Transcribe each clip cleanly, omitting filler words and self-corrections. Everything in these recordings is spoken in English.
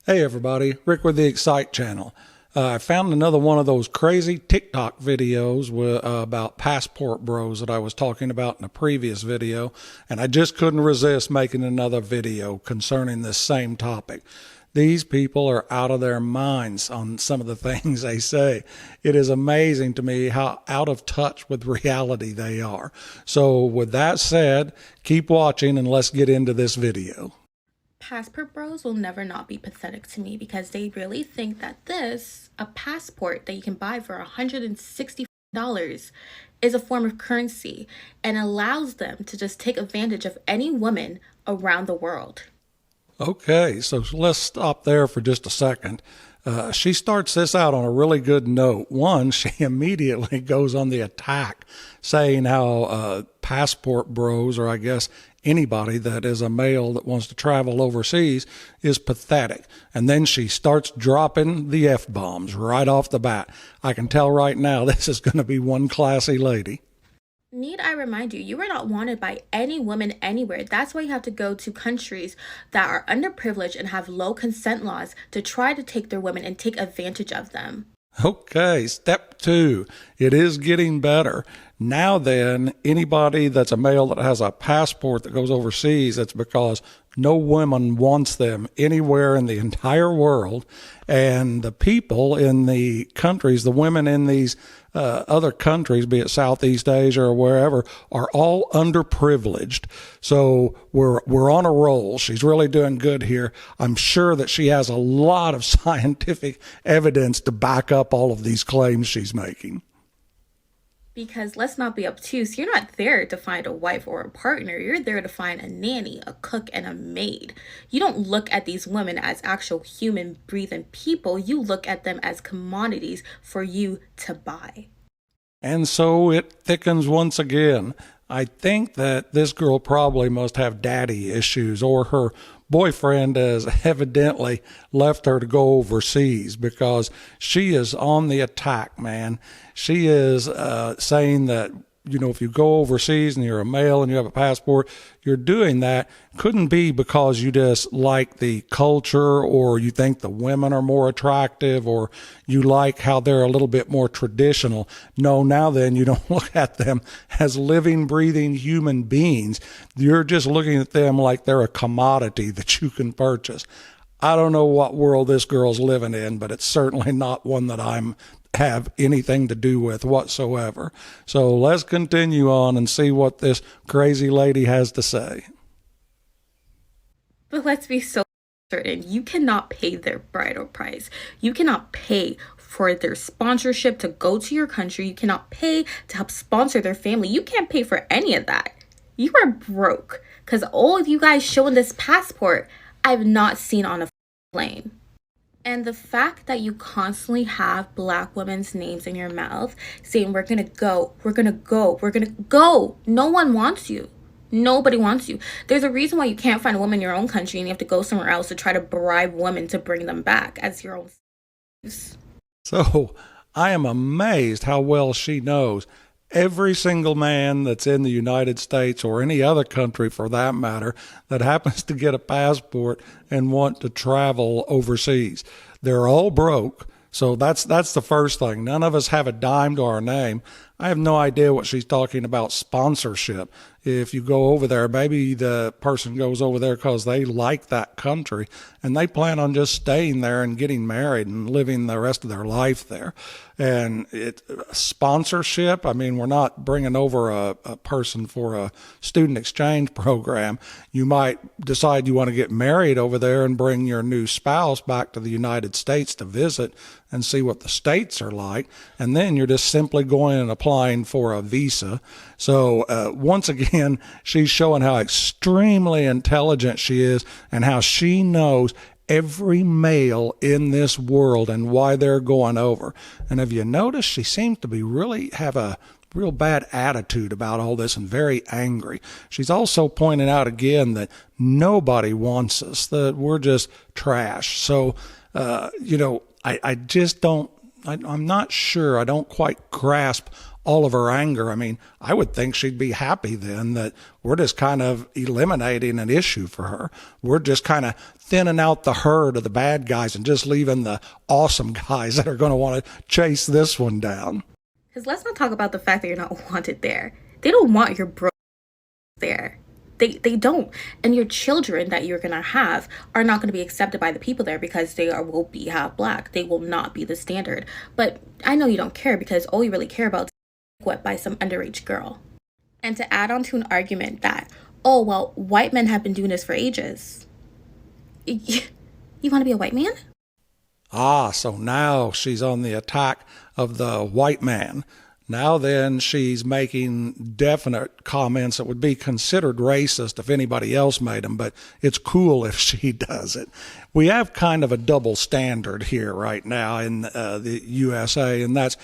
Hey everybody, Rick with the Excite channel. I found another one of those crazy TikTok videos about passport bros that I was talking about in a previous video, and I just couldn't resist making another video concerning this same topic. These people are out of their minds on some of the things they say. It is amazing to me how out of touch with reality they are. So with that said, keep watching and let's get into this video. Passport bros will never not be pathetic to me because they really think that a passport that you can buy for $160, is a form of currency and allows them to just take advantage of any woman around the world. Okay, so let's stop there for just a second. She starts this out on a really good note. One, she immediately goes on the attack, saying how passport bros, or I guess anybody that is a male that wants to travel overseas, is pathetic. And then she starts dropping the F-bombs right off the bat. I can tell right now this is going to be one classy lady. Need I remind you, you are not wanted by any woman anywhere. That's why you have to go to countries that are underprivileged and have low consent laws to try to take their women and take advantage of them. Okay, step 2. It is getting better. Now then, anybody that's a male that has a passport that goes overseas, it's because no woman wants them anywhere in the entire world. And the people in the countries, the women in these other countries, be it Southeast Asia or wherever, are all underprivileged. So we're on a roll. She's really doing good here. I'm sure that she has a lot of scientific evidence to back up all of these claims she's making. Because let's not be obtuse, you're not there to find a wife or a partner. You're there to find a nanny, a cook, and a maid. You don't look at these women as actual human breathing people. You look at them as commodities for you to buy. And so it thickens once again. I think that this girl probably must have daddy issues, or her boyfriend has evidently left her to go overseas, because she is on the attack, man. She is saying that, if you go overseas and you're a male and you have a passport, you're doing that. Couldn't be because you just like the culture, or you think the women are more attractive, or you like how they're a little bit more traditional. No, now then you don't look at them as living, breathing human beings. You're just looking at them like they're a commodity that you can purchase. I don't know what world this girl's living in, but it's certainly not one that I'm have anything to do with whatsoever. So let's continue on and see what this crazy lady has to say. But let's be so certain, you cannot pay their bridal price. You cannot pay for their sponsorship to go to your country. You cannot pay to help sponsor their family. You can't pay for any of that. You are broke, because all of you guys showing this passport, I've not seen on a plane. And the fact that you constantly have black women's names in your mouth saying, we're going to go, we're going to go, we're going to go. No one wants you. Nobody wants you. There's a reason why you can't find a woman in your own country and you have to go somewhere else to try to bribe women to bring them back as your own. So I am amazed how well she knows every single man that's in the United States, or any other country for that matter, that happens to get a passport and want to travel overseas. They're all broke. So that's the first thing. None of us have a dime to our name. I have no idea what she's talking about sponsorship. If you go over there, maybe the person goes over there because they like that country and they plan on just staying there and getting married and living the rest of their life there. And sponsorship, I mean, we're not bringing over a person for a student exchange program. You might decide you want to get married over there and bring your new spouse back to the United States to visit and see what the states are like. And then you're just simply going and applying for a visa. So once again, she's showing how extremely intelligent she is and how she knows every male in this world and why they're going over. And have you noticed she seems to be really have a real bad attitude about all this and very angry. She's also pointing out again that nobody wants us, that we're just trash. So, I just don't I'm not sure. I don't quite grasp all of her anger. I mean, I would think she'd be happy then that we're just kind of eliminating an issue for her. We're just kind of thinning out the herd of the bad guys and just leaving the awesome guys that are going to want to chase this one down. Because let's not talk about the fact that you're not wanted there. They don't want your bro there. They don't. And your children that you're going to have are not going to be accepted by the people there because will be half black. They will not be the standard. But I know you don't care because all you really care about is wet by some underage girl. And to add on to an argument that, oh, well, white men have been doing this for ages. You want to be a white man? So now she's on the attack of the white man. Now then, she's making definite comments that would be considered racist if anybody else made them, but it's cool if she does it. We have kind of a double standard here right now in the USA, and that's,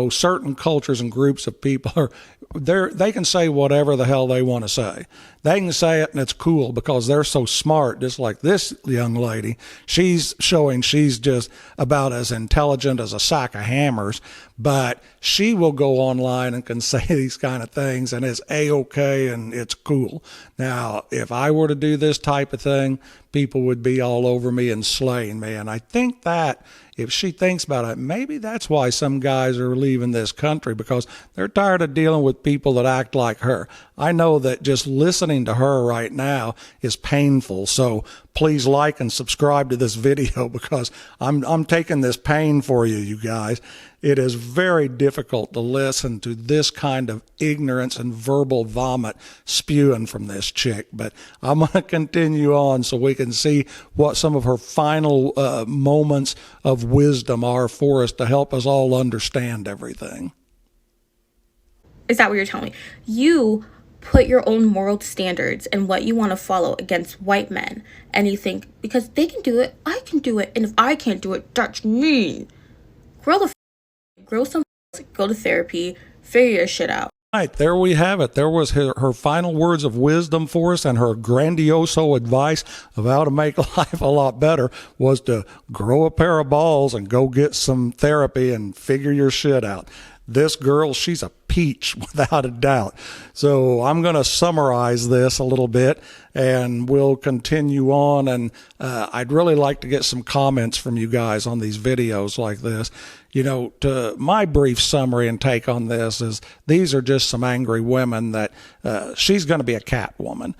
certain cultures and groups of people they can say whatever the hell they want to say. They can say it and it's cool because they're so smart, just like this young lady. She's showing she's just about as intelligent as a sack of hammers, but she will go online and can say these kind of things and it's A-okay and it's cool. Now, if I were to do this type of thing, people would be all over me and slaying me. And I think that if she thinks about it, maybe that's why some guys are leaving this country, because they're tired of dealing with people that act like her. I know that just listening to her right now is painful. So please like and subscribe to this video because I'm taking this pain for you guys. It is very difficult to listen to this kind of ignorance and verbal vomit spewing from this chick. But I'm going to continue on so we can see what some of her final moments of wisdom are for us to help us all understand everything. Is that what you're telling me? You put your own moral standards and what you want to follow against white men, and you think because they can do it, I can do it, and if I can't do it, that's mean. Grow some, go to therapy, figure your shit out. Right, there we have it. There was her final words of wisdom for us, and her grandioso advice of how to make life a lot better was to grow a pair of balls and go get some therapy and figure your shit out. This girl, she's a peach without a doubt. So I'm going to summarize this a little bit and we'll continue on. And I'd really like to get some comments from you guys on these videos like this. To my brief summary and take on this is these are just some angry women that she's going to be a cat woman.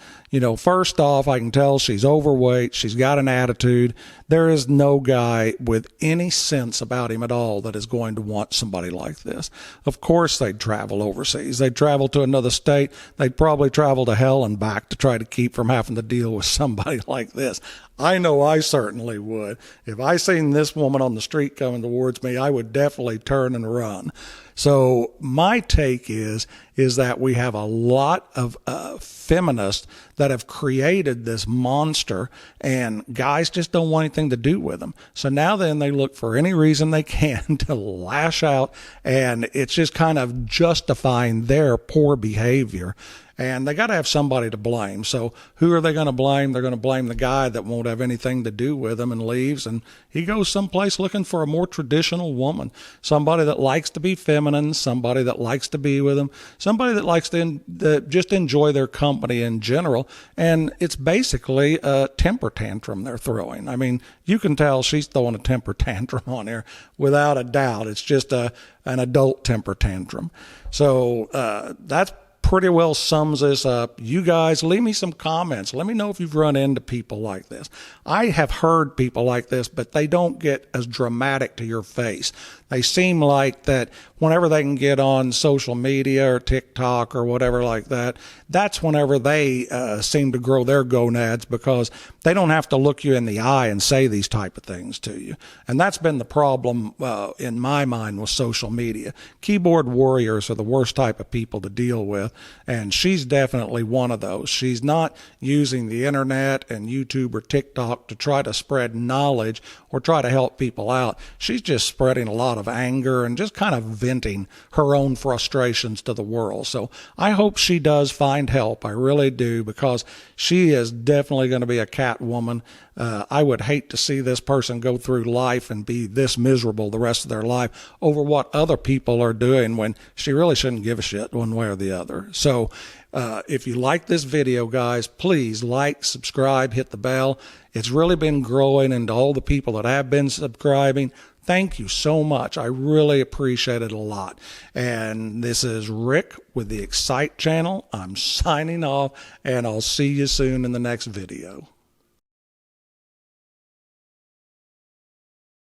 First off, I can tell she's overweight. She's got an attitude. There is no guy with any sense about him at all that is going to want somebody like this. Of course, they'd travel overseas. They'd travel to another state. They'd probably travel to hell and back to try to keep from having to deal with somebody like this. I know I certainly would. If I seen this woman on the street coming towards me, I would definitely turn and run. So my take is that we have a lot of feminists that have created this monster, and guys just don't want anything to do with them. So now then they look for any reason they can to lash out, and it's just kind of justifying their poor behavior. And they got to have somebody to blame. So who are they going to blame? They're going to blame the guy that won't have anything to do with them and leaves. And he goes someplace looking for a more traditional woman, somebody that likes to be feminine, somebody that likes to be with them, somebody that likes to just enjoy their company in general. And it's basically a temper tantrum they're throwing. I mean, you can tell she's throwing a temper tantrum on here without a doubt. It's just an adult temper tantrum. So that's pretty well sums this up. You guys, leave me some comments. Let me know if you've run into people like this. I have heard people like this, but they don't get as dramatic to your face. They seem like that whenever they can get on social media or TikTok or whatever like that, that's whenever they seem to grow their gonads, because they don't have to look you in the eye and say these type of things to you. And that's been the problem in my mind with social media. Keyboard warriors are the worst type of people to deal with, and she's definitely one of those. She's not using the internet and YouTube or TikTok to try to spread knowledge or try to help people out. She's just spreading a lot of anger and just kind of venting venting her own frustrations to the world. So I hope she does find help. I really do, because she is definitely going to be a cat woman. I would hate to see this person go through life and be this miserable the rest of their life over what other people are doing, when she really shouldn't give a shit one way or the other. So if you like this video, guys, please like, subscribe, hit the bell. It's really been growing, and to all the people that have been subscribing, thank you so much. I really appreciate it a lot. And this is Rick with the Excite channel. I'm signing off, and I'll see you soon in the next video.